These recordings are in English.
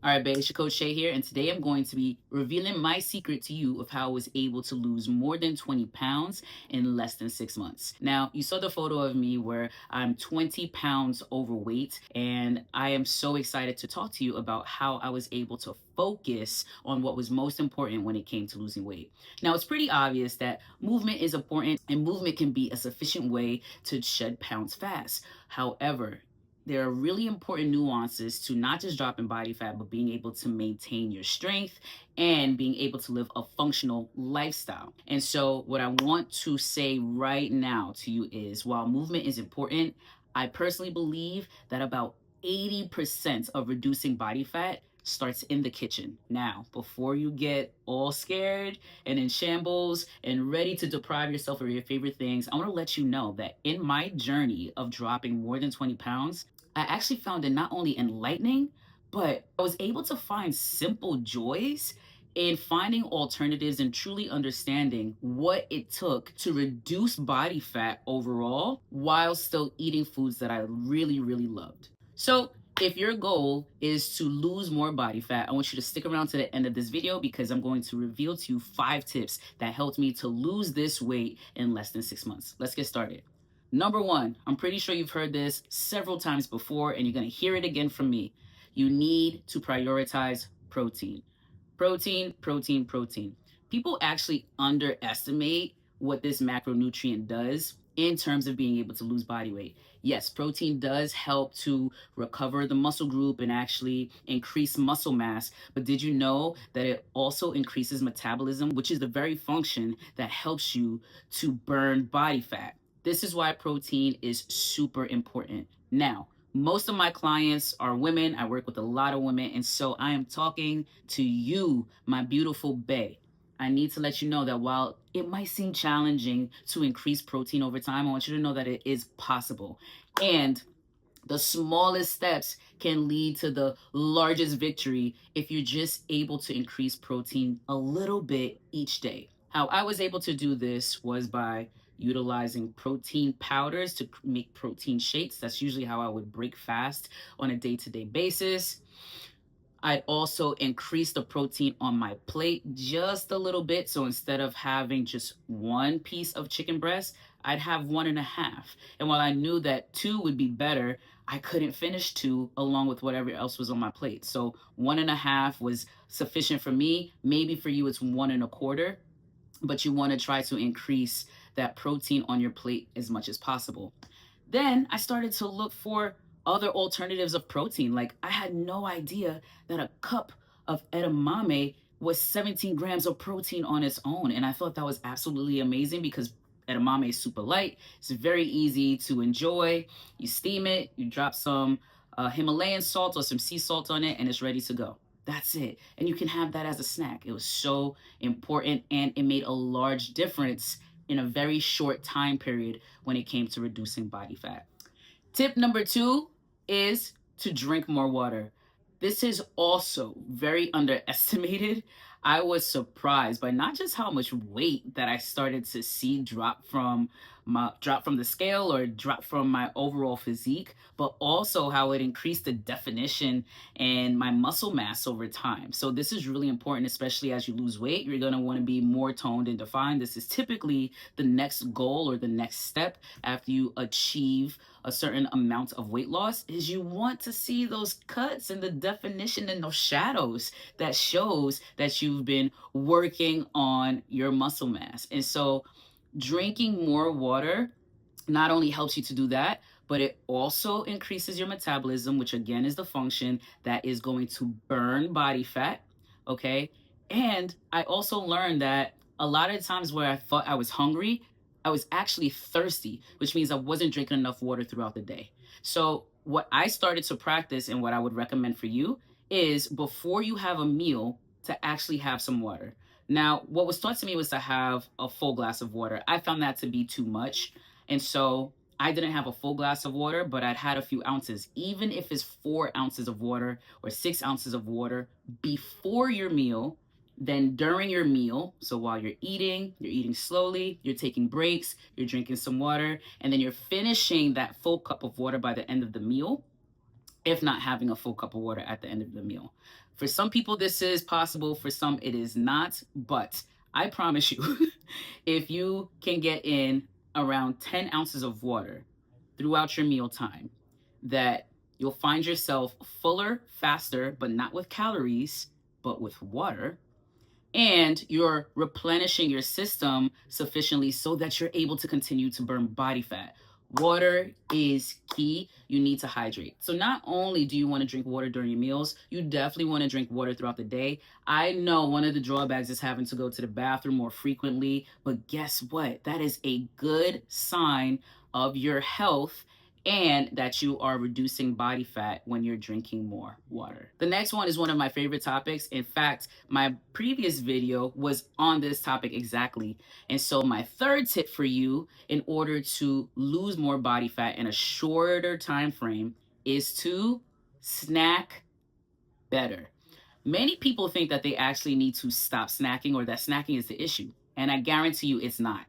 All right, babe, it's your coach Shay here, and today I'm going to be revealing my secret to you of how I was able to lose more than 20 pounds in less than 6 months. Now, you saw the photo of me where I'm 20 pounds overweight, and I am so excited to talk to you about how I was able to focus on what was most important when it came to losing weight. Now, it's pretty obvious that movement is important, and movement can be a sufficient way to shed pounds fast. However, there are really important nuances to not just dropping body fat, but being able to maintain your strength and being able to live a functional lifestyle. And so, what I want to say right now to you is while movement is important, I personally believe that about 80% of reducing body fat starts in the kitchen. Now, before you get all scared and in shambles and ready to deprive yourself of your favorite things, I want to let you know that in my journey of dropping more than 20 pounds, I actually found it not only enlightening, but I was able to find simple joys in finding alternatives and truly understanding what it took to reduce body fat overall while still eating foods that I really, really loved. So, if your goal is to lose more body fat, I want you to stick around to the end of this video because I'm going to reveal to you 5 tips that helped me to lose this weight in less than 6 months. Let's get started. Number one, I'm pretty sure you've heard this several times before and you're going to hear it again from me. You need to prioritize protein. Protein, protein, protein. People actually underestimate what this macronutrient does in terms of being able to lose body weight. Yes, protein does help to recover the muscle group and actually increase muscle mass, but did you know that it also increases metabolism, which is the very function that helps you to burn body fat? This is why protein is super important. Now, most of my clients are women. I work with a lot of women. And so I am talking to you, my beautiful bae. I need to let you know that while it might seem challenging to increase protein over time, I want you to know that it is possible. And the smallest steps can lead to the largest victory if you're just able to increase protein a little bit each day. How I was able to do this was by utilizing protein powders to make protein shakes. That's usually how I would break fast on a day to day basis. I also increased the protein on my plate just a little bit. So instead of having just one piece of chicken breast, I'd have one and a half. And while I knew that two would be better, I couldn't finish two along with whatever else was on my plate. So one and a half was sufficient for me. Maybe for you, it's one and a quarter, but you want to try to increase that protein on your plate as much as possible. Then I started to look for other alternatives of protein. Like I had no idea that a cup of edamame was 17 grams of protein on its own. And I thought that was absolutely amazing because edamame is super light. It's very easy to enjoy. You steam it, you drop some Himalayan salt or some sea salt on it, and it's ready to go. That's it. And you can have that as a snack. It was so important and it made a large difference in a very short time period when it came to reducing body fat. Tip number two is to drink more water. This is also very underestimated. I was surprised by not just how much weight that I started to see drop from the scale or drop from my overall physique, but also how it increased the definition and my muscle mass over time. So this is really important, especially as you lose weight. You're going to want to be more toned and defined. This is typically the next goal or the next step after you achieve a certain amount of weight loss is you want to see those cuts and the definition and those shadows that shows that you've been working on your muscle mass. And so drinking more water not only helps you to do that, but it also increases your metabolism, which again is the function that is going to burn body fat. Okay. And I also learned that a lot of times where I thought I was hungry, I was actually thirsty, which means I wasn't drinking enough water throughout the day. So, what I started to practice and what I would recommend for you is before you have a meal to actually have some water. Now, what was taught to me was to have a full glass of water. I found that to be too much. And so I didn't have a full glass of water, but I'd had a few ounces. Even if it's 4 ounces of water or 6 ounces of water before your meal, then during your meal, so while you're eating slowly, you're taking breaks, you're drinking some water, and then you're finishing that full cup of water by the end of the meal. if not having a full cup of water at the end of the meal. For some people, this is possible. For some, it is not. But I promise you, if you can get in around 10 ounces of water throughout your meal time, that you'll find yourself fuller, faster, but not with calories, but with water, and you're replenishing your system sufficiently so that you're able to continue to burn body fat. Water is key. You need to hydrate. So not only do you want to drink water during your meals, you definitely want to drink water throughout the day. I know one of the drawbacks is having to go to the bathroom more frequently, but guess what? That is a good sign of your health and that you are reducing body fat when you're drinking more water. The next one is one of my favorite topics. In fact, my previous video was on this topic exactly. And so my third tip for you in order to lose more body fat in a shorter time frame is to snack better. Many people think that they actually need to stop snacking or that snacking is the issue. And I guarantee you it's not.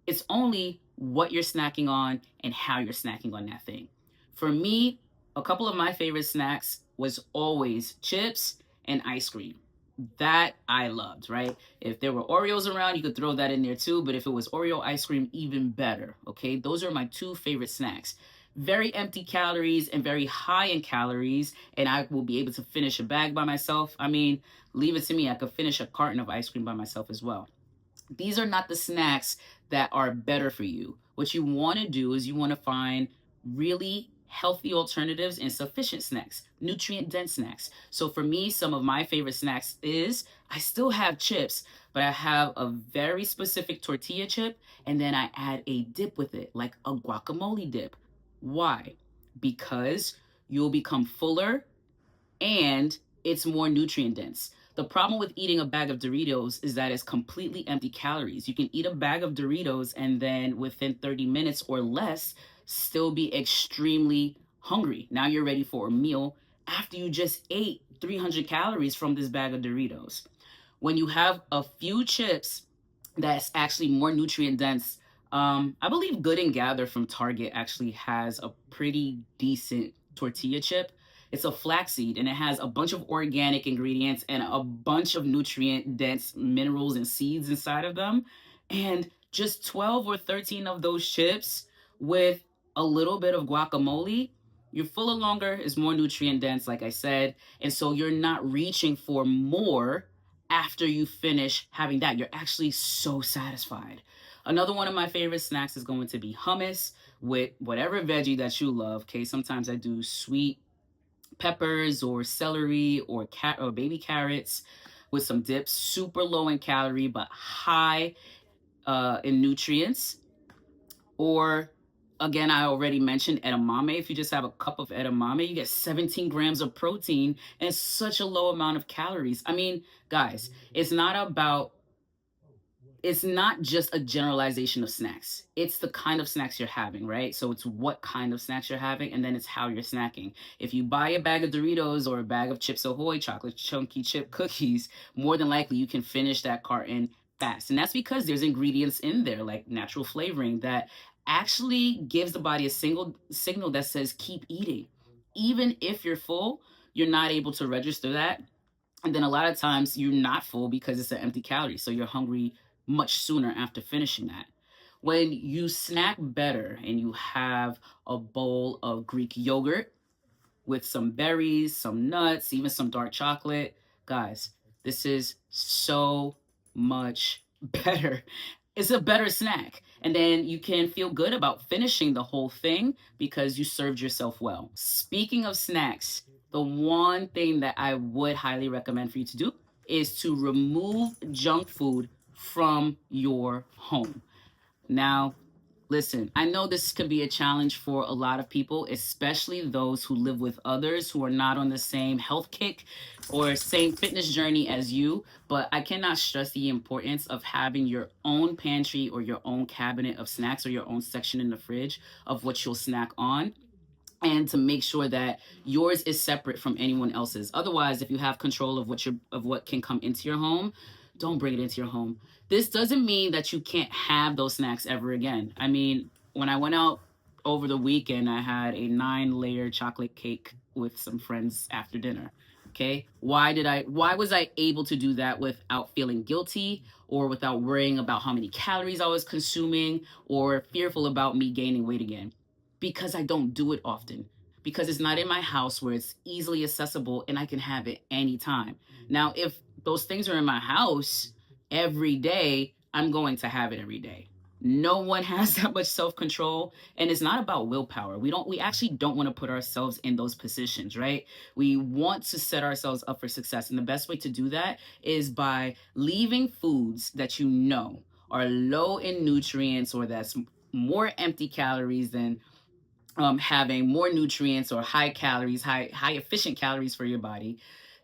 It's only what you're snacking on and how you're snacking on that thing. For me, a couple of my favorite snacks was always chips and ice cream. That I loved, right? If there were Oreos around, you could throw that in there too. But if it was Oreo ice cream, even better. Okay, those are my two favorite snacks. Very empty calories and very high in calories, and I will be able to finish a bag by myself. I mean, leave it to me. I could finish a carton of ice cream by myself as well. These are not the snacks that are better for you. What you want to do is you want to find really healthy alternatives and sufficient snacks, nutrient dense snacks. So for me, some of my favorite snacks is I still have chips, but I have a very specific tortilla chip and then I add a dip with it, like a guacamole dip. Why? Because you'll become fuller and it's more nutrient dense. The problem with eating a bag of Doritos is that it's completely empty calories. You can eat a bag of Doritos and then within 30 minutes or less still be extremely hungry. Now you're ready for a meal after you just ate 300 calories from this bag of Doritos. When you have a few chips that's actually more nutrient dense, I believe Good and Gather from Target actually has a pretty decent tortilla chip. It's a flaxseed and it has a bunch of organic ingredients and a bunch of nutrient dense minerals and seeds inside of them. And just 12 or 13 of those chips with a little bit of guacamole, you're fuller longer, is more nutrient dense, like I said. And so you're not reaching for more after you finish having that. You're actually so satisfied. Another one of my favorite snacks is going to be hummus with whatever veggie that you love. Okay, sometimes I do sweet peppers or celery or baby carrots with some dips. Super low in calorie but high in nutrients. Or again, I already mentioned edamame. If you just have a cup of edamame, you get 17 grams of protein and such a low amount of calories. I mean, guys, it's not just a generalization of snacks. It's the kind of snacks you're having, right? So it's what kind of snacks you're having, and then it's how you're snacking. If you buy a bag of Doritos or a bag of Chips Ahoy chocolate chunky chip cookies, more than likely you can finish that carton fast. And that's because there's ingredients in there like natural flavoring that actually gives the body a single signal that says keep eating. Even if you're full, you're not able to register that, and then a lot of times you're not full because it's an empty calorie. So you're hungry much sooner after finishing that. When you snack better and you have a bowl of Greek yogurt with some berries, some nuts, even some dark chocolate, guys, this is so much better. It's a better snack. And then you can feel good about finishing the whole thing because you served yourself well. Speaking of snacks, the one thing that I would highly recommend for you to do is to remove junk food from your home. Now, listen, I know this could be a challenge for a lot of people, especially those who live with others who are not on the same health kick or same fitness journey as you. But I cannot stress the importance of having your own pantry or your own cabinet of snacks or your own section in the fridge of what you'll snack on, and to make sure that yours is separate from anyone else's. Otherwise, if you have control of what can come into your home, don't bring it into your home. This doesn't mean that you can't have those snacks ever again. I mean, when I went out over the weekend, I had a 9-layer chocolate cake with some friends after dinner. Okay. Why was I able to do that without feeling guilty or without worrying about how many calories I was consuming or fearful about me gaining weight again? Because I don't do it often. Because it's not in my house where it's easily accessible and I can have it anytime. Now, if those things are in my house every day, I'm going to have it every day. No one has that much self-control, and it's not about willpower. We actually don't want to put ourselves in those positions, right? We want to set ourselves up for success, and the best way to do that is by leaving foods that you know are low in nutrients or that's more empty calories than having more nutrients or high calories, high efficient calories for your body.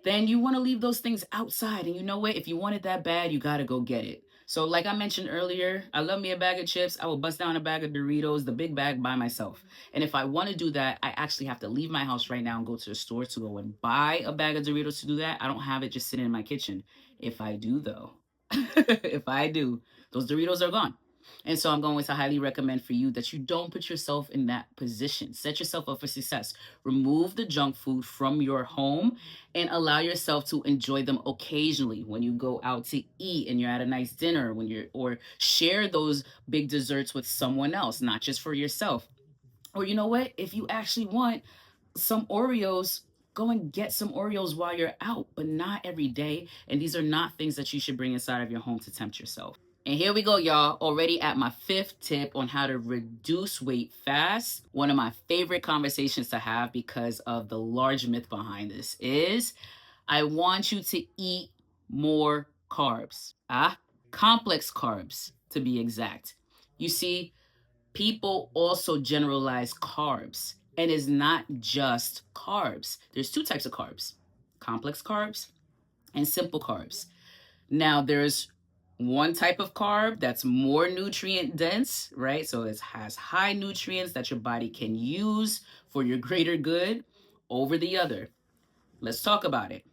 Then you want to leave those things outside. And you know what? If you want it that bad, you got to go get it. So, like I mentioned earlier, I love me a bag of chips. I will bust down a bag of Doritos, the big bag, by myself. And if I want to do that, I actually have to leave my house right now and go to the store to go and buy a bag of Doritos to do that. I don't have it just sitting in my kitchen. If I do, though, if I do, those Doritos are gone. And so I'm going to highly recommend for you that you don't put yourself in that position. Set yourself up for success. Remove the junk food from your home and allow yourself to enjoy them occasionally when you go out to eat and you're at a nice dinner or share those big desserts with someone else, not just for yourself. Or you know what? If you actually want some Oreos, go and get some Oreos while you're out, but not every day. And these are not things that you should bring inside of your home to tempt yourself. And here we go, y'all. Already at my fifth tip on how to reduce weight fast. One of my favorite conversations to have because of the large myth behind this is I want you to eat more carbs. Complex carbs to be exact. You see, people also generalize carbs, and it's not just carbs. There's two types of carbs: complex carbs and simple carbs. Now, there's one type of carb that's more nutrient dense, right? So it has high nutrients that your body can use for your greater good over the other. Let's talk about it.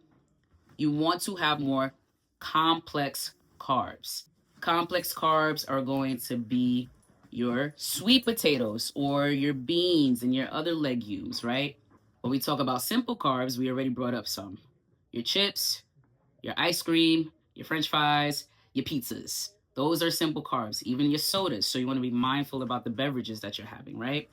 You want to have more complex carbs. Complex carbs are going to be your sweet potatoes or your beans and your other legumes, right? When we talk about simple carbs, we already brought up some: your chips, your ice cream, your french fries, your pizzas. Those are simple carbs, even your sodas. So you want to be mindful about the beverages that you're having, right?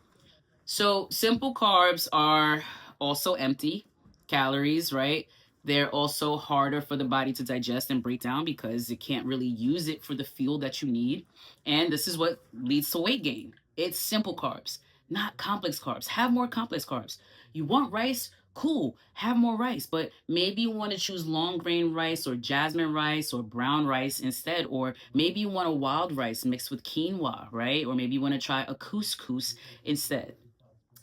So simple carbs are also empty calories, right? They're also harder for the body to digest and break down because it can't really use it for the fuel that you need. And this is what leads to weight gain. It's simple carbs, not complex carbs. Have more complex carbs. You want rice? Cool, have more rice, but maybe you want to choose long grain rice or jasmine rice or brown rice instead, or maybe you want a wild rice mixed with quinoa, right? Or maybe you want to try a couscous instead.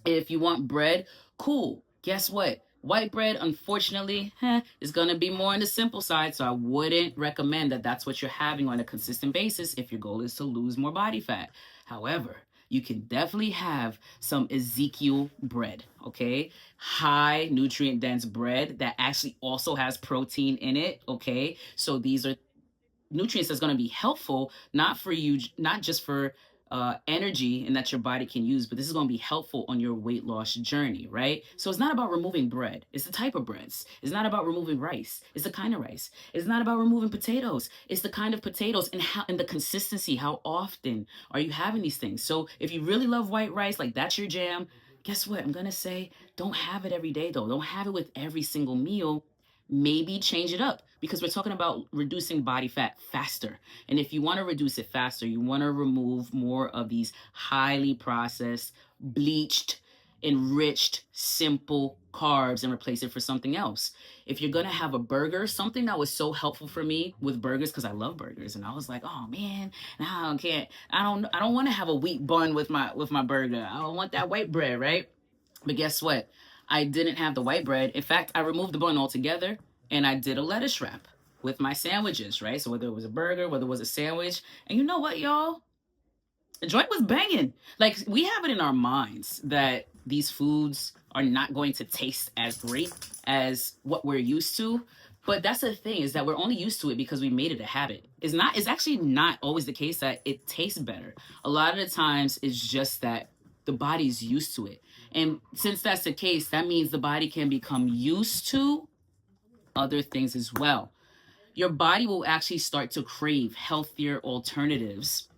If you want bread, cool. Guess what? White bread, unfortunately, is going to be more on the simple side. So I wouldn't recommend that that's what you're having on a consistent basis if your goal is to lose more body fat. However, you can definitely have some Ezekiel bread, okay? High nutrient dense bread that actually also has protein in it, okay? So these are nutrients that's going to be helpful, not for you, not just for energy and that your body can use, but this is going to be helpful on your weight loss journey, right? So it's not about removing bread. It's the type of breads. It's not about removing rice. It's the kind of rice. It's not about removing potatoes. It's the kind of potatoes and how and the consistency. How often are you having these things? So if you really love white rice, like that's your jam, guess what? I'm going to say don't have it every day though. Don't have it with every single meal. Maybe change it up because we're talking about reducing body fat faster. And if you want to reduce it faster, you want to remove more of these highly processed, bleached, enriched, simple carbs and replace it for something else. If you're going to have a burger, something that was so helpful for me with burgers, because I love burgers, and I was like, oh man, now I can't, I don't want to have a wheat bun with my burger. I don't want that white bread, right? But guess what? I didn't have the white bread. In fact, I removed the bun altogether and I did a lettuce wrap with my sandwiches, right? So whether it was a burger, whether it was a sandwich. And you know what, y'all? The joint was banging. Like, we have it in our minds that these foods are not going to taste as great as what we're used to. But that's the thing, is that we're only used to it because we made it a habit. It's actually not always the case that it tastes better. A lot of the times it's just that the body's used to it. And since that's the case, that means the body can become used to other things as well. Your body will actually start to crave healthier alternatives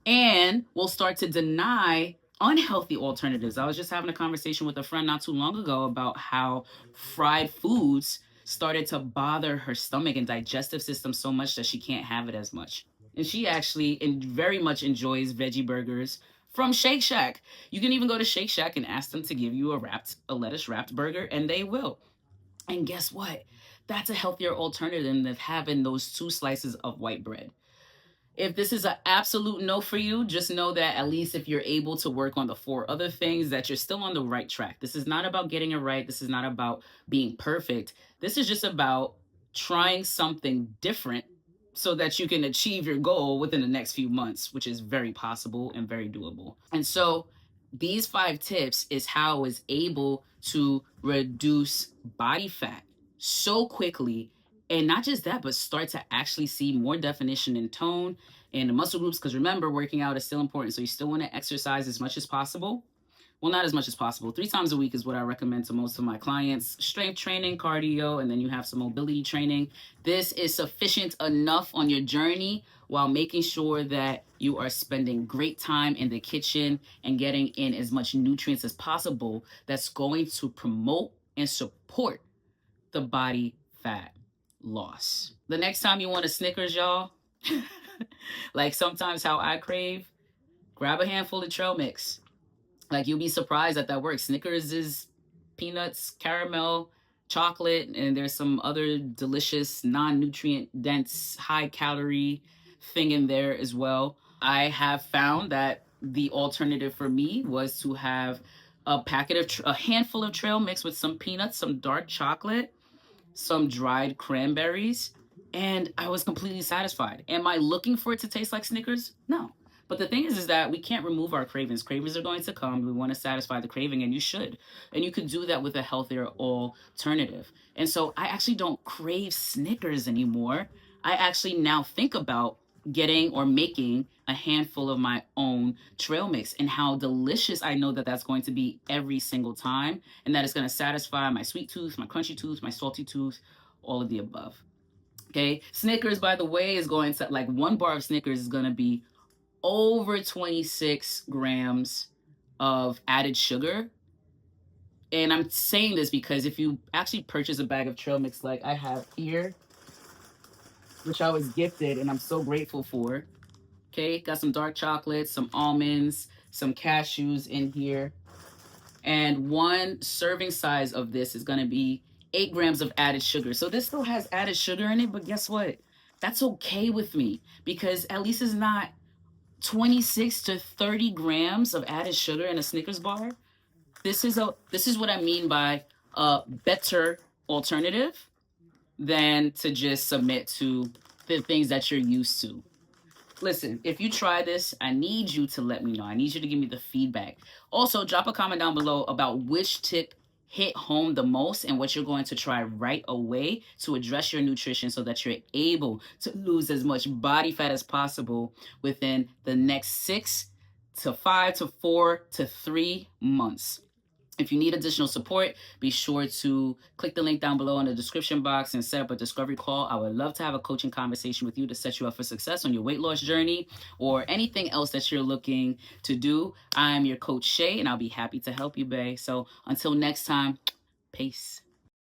and will start to deny unhealthy alternatives. I was just having a conversation with a friend not too long ago about how fried foods started to bother her stomach and digestive system so much that she can't have it as much. And she actually very much enjoys veggie burgers from Shake Shack. You can even go to Shake Shack and ask them to give you a lettuce wrapped burger, and they will. And guess what? That's a healthier alternative than having those 2 slices of white bread. If this is an absolute no for you, just know that at least if you're able to work on the 4 other things, that you're still on the right track. This is not about getting it right. This is not about being perfect. This is just about trying something different so that you can achieve your goal within the next few months, which is very possible and very doable. And so these 5 tips is how I was able to reduce body fat so quickly. And not just that, but start to actually see more definition and tone in the muscle groups. Because remember, working out is still important. So you still want to exercise as much as possible. Well, not as much as possible. 3 times a week is what I recommend to most of my clients. Strength training, cardio, and then you have some mobility training. This is sufficient enough on your journey while making sure that you are spending great time in the kitchen and getting in as much nutrients as possible that's going to promote and support the body fat loss. The next time you want a Snickers, y'all, like sometimes how I crave, grab a handful of trail mix. Like, you'll be surprised that works. Snickers is peanuts, caramel, chocolate, and there's some other delicious, non-nutrient dense, high calorie thing in there as well. I have found that the alternative for me was to have a handful of trail mix with some peanuts, some dark chocolate, some dried cranberries, and I was completely satisfied. Am I looking for it to taste like Snickers? No. But the thing is that we can't remove our cravings. Cravings are going to come. We want to satisfy the craving, and you should. And you could do that with a healthier alternative. And so I actually don't crave Snickers anymore. I actually now think about getting or making a handful of my own trail mix, and how delicious I know that that's going to be every single time, and that it's going to satisfy my sweet tooth, my crunchy tooth, my salty tooth, all of the above. Okay, Snickers, by the way, is going to, like, 1 bar of Snickers is going to be over 26 grams of added sugar. And I'm saying this because if you actually purchase a bag of trail mix like I have here, which I was gifted and I'm so grateful for, okay, got some dark chocolate, some almonds, some cashews in here. And 1 serving size of this is going to be 8 grams of added sugar. So this still has added sugar in it, but guess what? That's okay with me, because at least it's not 26 to 30 grams of added sugar in a Snickers bar. This is what I mean by a better alternative than to just submit to the things that you're used to. Listen, if you try this, I need you to let me know. I need you to give me the feedback. Also, drop a comment down below about which tip hit home the most and what you're going to try right away to address your nutrition so that you're able to lose as much body fat as possible within the next 6 to 5 to 4 to 3 months. If you need additional support, be sure to click the link down below in the description box and set up a discovery call. I would love to have a coaching conversation with you to set you up for success on your weight loss journey or anything else that you're looking to do. I'm your coach Shay, and I'll be happy to help you, bae. So until next time, peace.